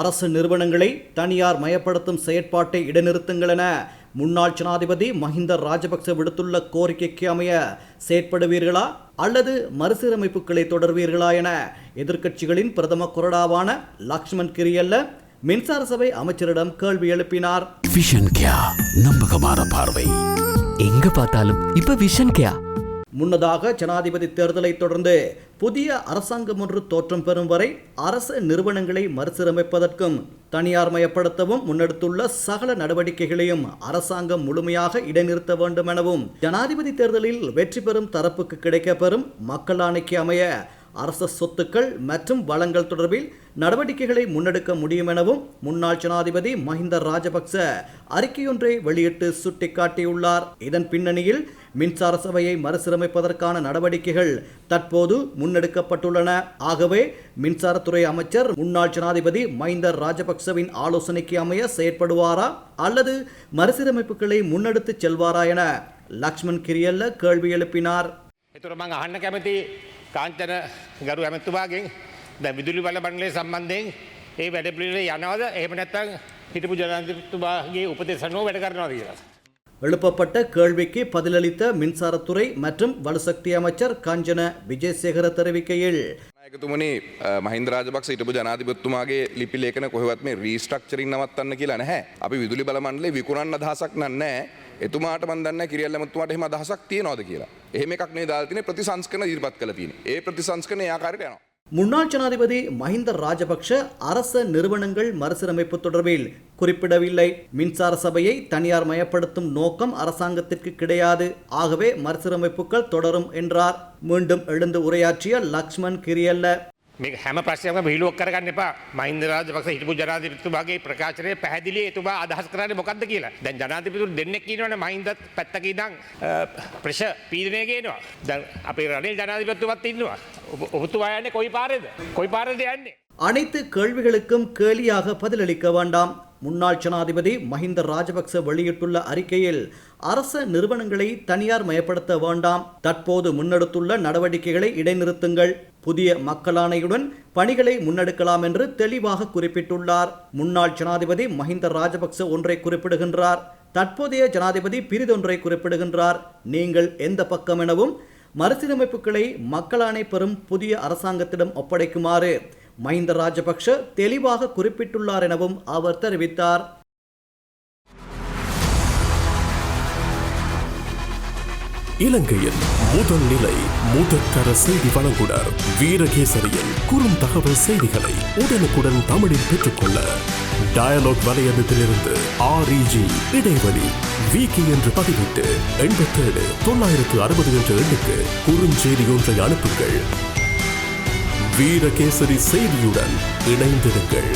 அரசு நிறுவனங்களை தனியார் மயப்படுத்தும் செயற்பாட்டை இடைநிறுத்துங்கள் என முன்னாள் ஜனாதிபதி மஹிந்த ராஜபக்ச விடுத்துள்ள கோரிக்கைக்கு அமைய செயற்படுவீர்களா அல்லது மறுசீரமைப்புகளை தொடர்வீர்களா என எதிர்க்கட்சிகளின் பிரதம கொறடாவான லக்ஷ்மன் கிரியல்ல மின்சார சபை அமைச்சரிடம் கேள்வி எழுப்பினார். விஷன் கியா, நம்பகமான பார்வை, எங்க பார்த்தாலும் இப்ப விஷன் கியா. முன்னதாக ஜனாதிபதி தேர்தலை தொடர்ந்து புதிய அரசாங்கம் ஒன்று தோற்றம் பெறும் வரை அரசு நிறுவனங்களை மறுசீரமைப்பதற்கும் தனியார் மயப்படுத்தவும் முன்னெடுத்துள்ள சகல நடவடிக்கைகளையும் அரசாங்கம் முழுமையாக இடைநிறுத்த வேண்டும் எனவும் ஜனாதிபதி தேர்தலில் வெற்றி பெறும் தரப்புக்கு கிடைக்கப்பெறும் மக்கள் ஆணைக்கு அமைய அரச சொத்துக்கள் மற்றும் வளங்கள் தொடர்பில் நடவடிக்கைகளை முன்னெடுக்க முடியும் எனவும் முன்னாள் ஜனாதிபதி மஹிந்த ராஜபக்ச அறிக்கையொன்றை வெளியிட்டு சுட்டிக்காட்டியுள்ளார். இதன் பின்னணியில் மின்சார சபையை மறுசீரமைப்பதற்கான நடவடிக்கைகள் தற்போது முன்னெடுக்கப்பட்டுள்ளன. ஆகவே மின்சாரத்துறை அமைச்சர் முன்னாள் ஜனாதிபதி மஹிந்த ராஜபக்சவின் ஆலோசனைக்கு அமைய செயற்படுவாரா அல்லது மறுசீரமைப்புகளை முன்னெடுத்து செல்வாரா என லக்ஷ்மன் கிரியல்ல கேள்வி எழுப்பினார். කාන්තන ගරු ඇමතුමාගෙන් දැන් විදුලි බල මණ්ඩලය සම්බන්ධයෙන් ඒ වැඩපිළිවෙල යනවාද එහෙම නැත්නම් හිටපු ජනාධිපතිතුමාගේ උපදෙස් අනුව වැඩ කරනවාද කියලා. எழுப்பப்பட்ட கேள்விக்கு பதிலளித்த மின்சாரத்துறை மற்றும் வலுசக்தி அமைச்சர் காஞ்சன விஜயசேகர தெரிவிக்கையில், நாயකතුමනි මහින්ද රාජපක්ෂ හිටපු ජනාධිපතිතුමාගේ ලිපි ලේඛන කොහෙවත් මේ රීස්ට්‍රක්චරින් නවත්තන්න කියලා නැහැ. අපි විදුලි බල මණ්ඩලේ විකුණන්න අදහසක් නැහැ. එතුමාට මන් දන්නේ කිරියල් ඇමතුමාට එහෙම අදහසක් තියනවාද කියලා. එහෙම එකක් නේ දාලා තියෙන්නේ, ප්‍රතිසංස්කරණ ඉදිරිපත් කළා තියෙන්නේ. ඒ ප්‍රතිසංස්කරණ ඒ ආකාරයට යනවා. முன்னாள் ஜனாதிபதி மஹிந்த ராஜபக்ஷ அரச நிறுவனங்கள் மறுசீரமைப்பு தொடர்பில் குறிப்பிடவில்லை. மின்சார சபையை தனியார் மயப்படுத்தும் நோக்கம் அரசாங்கத்திற்கு கிடையாது. ஆகவே மறுசீரமைப்புகள் தொடரும் என்றார். மீண்டும் எழுந்து உரையாற்றிய லக்ஷ்மன் கிரியல்ல, මේ හැම ප්‍රශ්නයක්ම විහිළුවක් කරගන්න එපා. මහින්ද රාජපක්ෂ හිටපු ජනාධිපතිතුමාගේ ප්‍රකාශනයේ පැහැදිලි එතුමා අදහස් කරන්නේ මොකක්ද කියලා. දැන් ජනාධිපතිතුරු දෙන්නෙක් ඉන්නවනේ, මහින්දත් පැත්තක ඉඳන් ප්‍රෙෂර් පීඩනය ගේනවා. දැන් අපේ රනිල් ජනාධිපතිතුමත් ඉන්නවා. ඔබතුමා යන්නේ කොයි පාරේද? කොයි පාරේද යන්නේ? அனைத்து கேள்விகளுக்கும் கேலியாக பதிலளிக்க வேண்டாம். முன்னாள் ஜனாதிபதி மஹிந்த ராஜபக்ச வெளியிட்டுள்ள அறிக்கையில் அரச நிறுவனங்களை தனியார் மயப்படுத்த வேண்டாம், தற்போது முன்னெடுத்துள்ள நடவடிக்கைகளை இடைநிறுத்துங்கள், புதிய மக்களாணையுடன் பணிகளை முன்னெடுக்கலாம் என்று தெளிவாக குறிப்பிட்டுள்ளார். முன்னாள் ஜனாதிபதி மஹிந்த ராஜபக்ச ஒன்றை குறிப்பிடுகின்றார், தற்போதைய ஜனாதிபதி பிரிதொன்றை குறிப்பிடுகின்றார். நீங்கள் எந்த பக்கம் எனவும் மறுசீரமைப்புகளை மக்களாணை பெறும் புதிய அரசாங்கத்திடம் ஒப்படைக்குமாறு மஹிந்த ராஜபக்ஷ தெளிவாக குறிப்பிட்டுள்ளார் எனவும் அவர் தெரிவித்தார். இலங்கையின் முதல் நிலை முதற்கர செய்தி வழங்குனர் வீரகேசரியின் குறுந்தகவல் செய்திகளை உடனுக்குடன் தமிழில் பெற்றுக்கொள்ள டயலாக் வலையமைப்பிலிருந்து REG இடைவெளி வீக்கி என்று பதிவிட்டு 87 960 என்ற எண்ணுக்கு குறுஞ்செய்தி ஒன்றை அனுப்புங்கள். வீரகேசரி செய்தியுடன் இணைந்திருங்கள்.